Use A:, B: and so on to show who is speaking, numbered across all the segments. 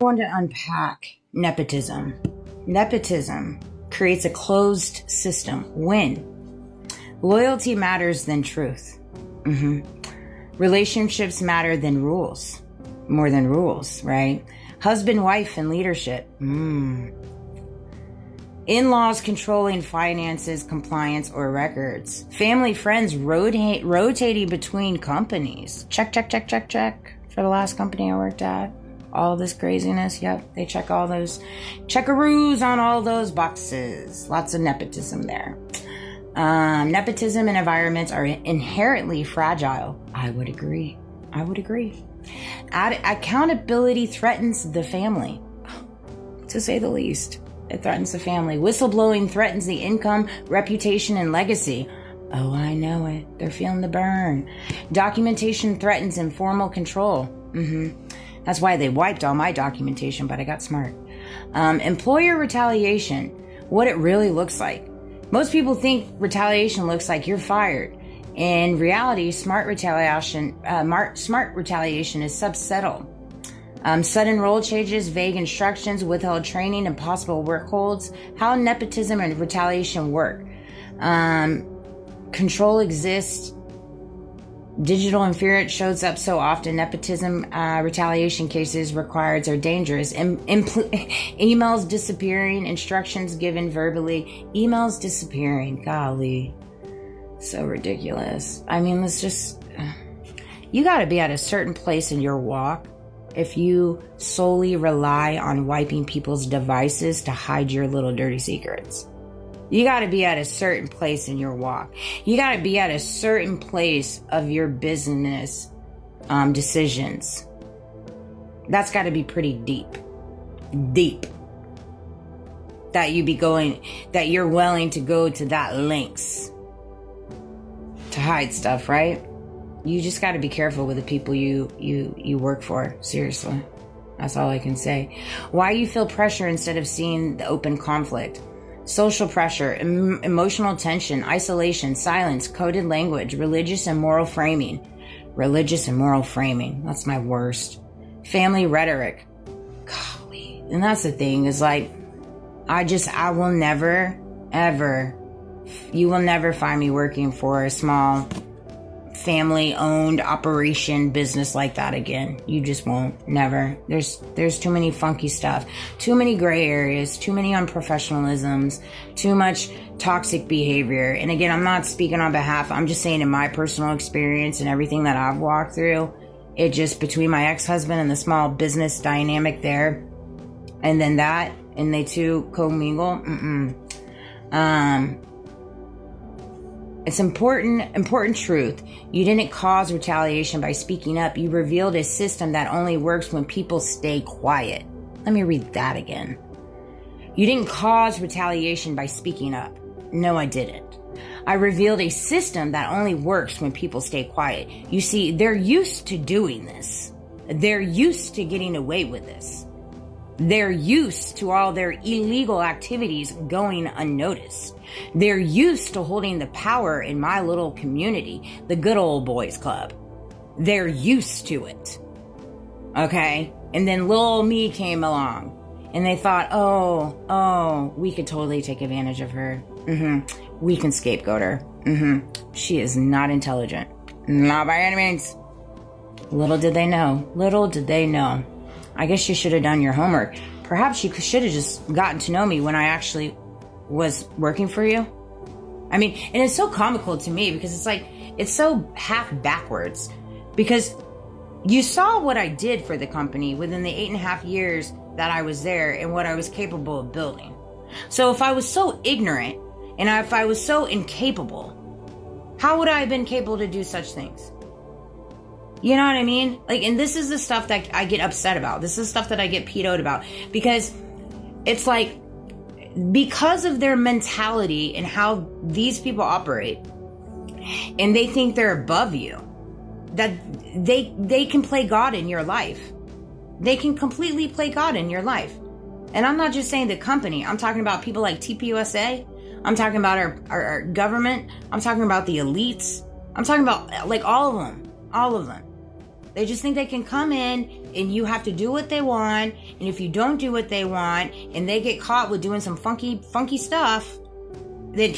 A: I want to unpack nepotism. Nepotism creates a closed system when loyalty matters than truth. Relationships matter than rules. More than rules, right? Husband, wife, and leadership. In-laws controlling finances, compliance, or records. Family, friends rotating between companies. Check for the last company I worked at. All this craziness, yep, they check all those checkaroos on all those boxes. Lots of nepotism there. Nepotism and environments are inherently fragile. I would agree. Accountability threatens the family, to say the least. It threatens the family. Whistleblowing threatens the income, reputation, and legacy. Oh, I know it. They're feeling the burn. Documentation threatens informal control. That's why they wiped all my documentation, but I got smart. Employer retaliation. What it really looks like. Most people think retaliation looks like you're fired. In reality, smart retaliation is subtle. Sudden role changes, vague instructions, withheld training, impossible work holds. How nepotism and retaliation work. Control exists. Digital interference shows up so often. Nepotism retaliation cases required are dangerous. Emails disappearing, instructions given verbally. Emails disappearing. Golly. So ridiculous. I mean, you got to be at a certain place in your walk if you solely rely on wiping people's devices to hide your little dirty secrets. You got to be at a certain place in your walk. You got to be at a certain place of your business decisions. That's got to be pretty deep. That you're willing to go to that lengths to hide stuff, right? You just got to be careful with the people you work for. Seriously. That's all I can say. Why you feel pressure instead of seeing the open conflict. Social pressure, emotional tension, isolation, silence, coded language, religious and moral framing. That's my worst. Family rhetoric. Golly. And that's the thing is like, I will never, ever, you will never find me working for a small family-owned operation business like that again. You just won't. Never. There's too many funky stuff, too many gray areas, too many unprofessionalisms, too much toxic behavior. And again, I'm not speaking on behalf. I'm just saying in my personal experience and everything that I've walked through, it just between my ex-husband and the small business dynamic there, and then that, and they two commingle. It's important truth. You didn't cause retaliation by speaking up. You revealed a system that only works when people stay quiet. Let me read that again. You didn't cause retaliation by speaking up. No, I didn't. I revealed a system that only works when people stay quiet. You see, they're used to doing this. They're used to getting away with this. They're used to all their illegal activities going unnoticed. They're used to holding the power in my little community, the good old boys club. They're used to it. Okay? And then little me came along and they thought, oh, we could totally take advantage of her. We can scapegoat her. She is not intelligent. Not by any means. Little did they know. I guess you should have done your homework. Perhaps you should have just gotten to know me when I actually was working for you. I mean, and it's so comical to me because it's like, it's so half backwards. Because you saw what I did for the company within the 8.5 years that I was there and what I was capable of building. So if I was so ignorant and if I was so incapable, how would I have been capable to do such things? You know what I mean? Like, and this is the stuff that I get upset about. This is stuff that I get PO'd about. Because it's like, because of their mentality and how these people operate, and they think they're above you, that they can play God in your life. They can completely play God in your life. And I'm not just saying the company. I'm talking about people like TPUSA. I'm talking about our government. I'm talking about the elites. I'm talking about like all of them. They just think they can come in and you have to do what they want. And if you don't do what they want and they get caught with doing some funky stuff, then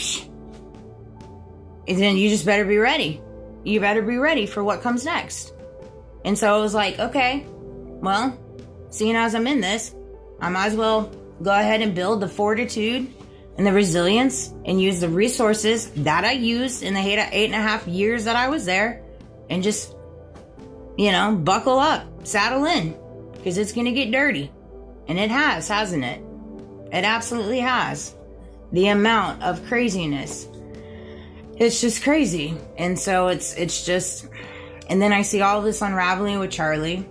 A: you just better be ready. You better be ready for what comes next. And so I was like, okay, well, seeing as I'm in this, I might as well go ahead and build the fortitude and the resilience and use the resources that I used in the 8.5 years that I was there, and just, buckle up, saddle in, because it's going to get dirty. And it has, hasn't it? It absolutely has. The amount of craziness. It's just crazy. And so it's just, and then I see all this unraveling with Charlie.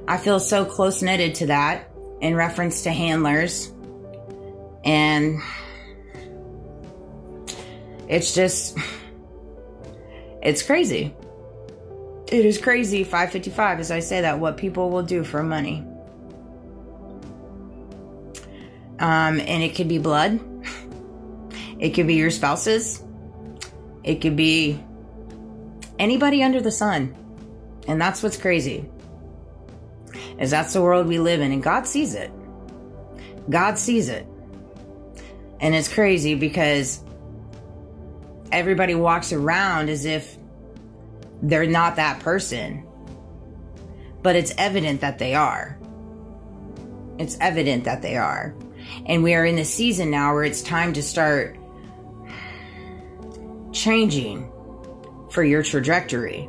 A: I feel so close knitted to that in reference to handlers. And it's just, it's crazy. It is crazy, 555, as I say that, what people will do for money. And it could be blood. It could be your spouses. It could be anybody under the sun. And that's what's crazy. Is that's the world we live in, and God sees it. God sees it. And it's crazy because everybody walks around as if they're not that person. But it's evident that they are. It's evident that they are. And we are in the season now where it's time to start changing for your trajectory.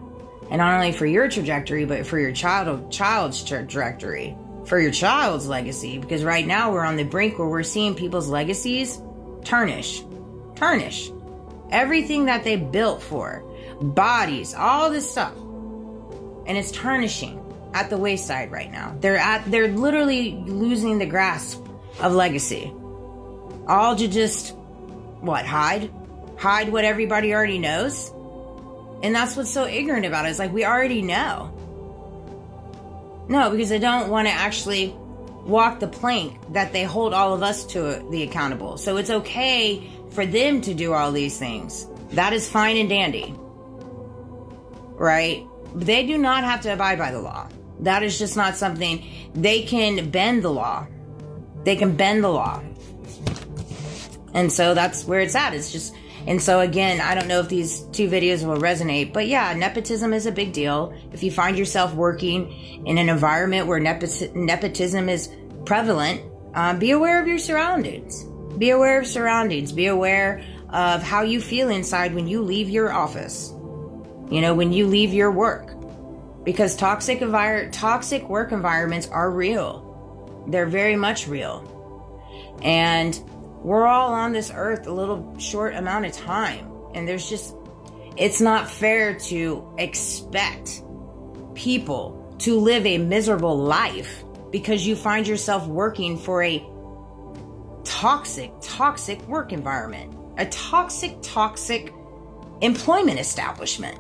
A: And not only for your trajectory, but for your child's trajectory. For your child's legacy. Because right now we're on the brink where we're seeing people's legacies tarnish. Tarnish. Everything that they built for. Bodies. All this stuff. And it's tarnishing at the wayside right now. They're literally losing the grasp of legacy. All to just, hide? Hide what everybody already knows? And that's what's so ignorant about it. It's like, we already know. No, because they don't want to actually walk the plank that they hold all of us to the accountable. So it's okay for them to do all these things. That is fine and dandy. Right? But they do not have to abide by the law. That is just not something. They can bend the law. They can bend the law. And so that's where it's at. It's just, and so again, I don't know if these two videos will resonate, but yeah, nepotism is a big deal. If you find yourself working in an environment where nepotism is prevalent, be aware of your surroundings. Be aware of surroundings. Be aware of how you feel inside when you leave your office. When you leave your work. Because toxic work environments are real. They're very much real. And we're all on this earth a little short amount of time. And it's not fair to expect people to live a miserable life because you find yourself working for a toxic work environment. A toxic employment establishment.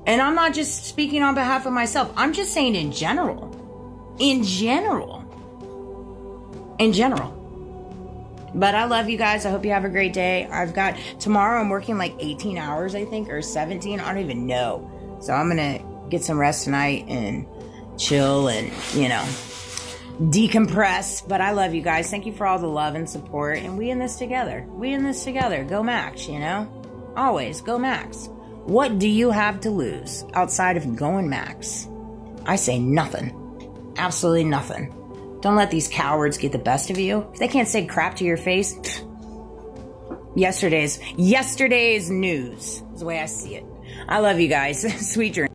A: And I'm not just speaking on behalf of myself. I'm just saying in general. In general. But I love you guys. I hope you have a great day. Tomorrow I'm working like 18 hours, I think, or 17. I don't even know. So I'm going to get some rest tonight and chill and, decompress. But I love you guys. Thank you for all the love and support. And we in this together. Go Max, Always go Max. What do you have to lose outside of going Max? I say nothing. Absolutely nothing. Don't let these cowards get the best of you. If they can't say crap to your face, yesterday's news is the way I see it. I love you guys. Sweet dreams.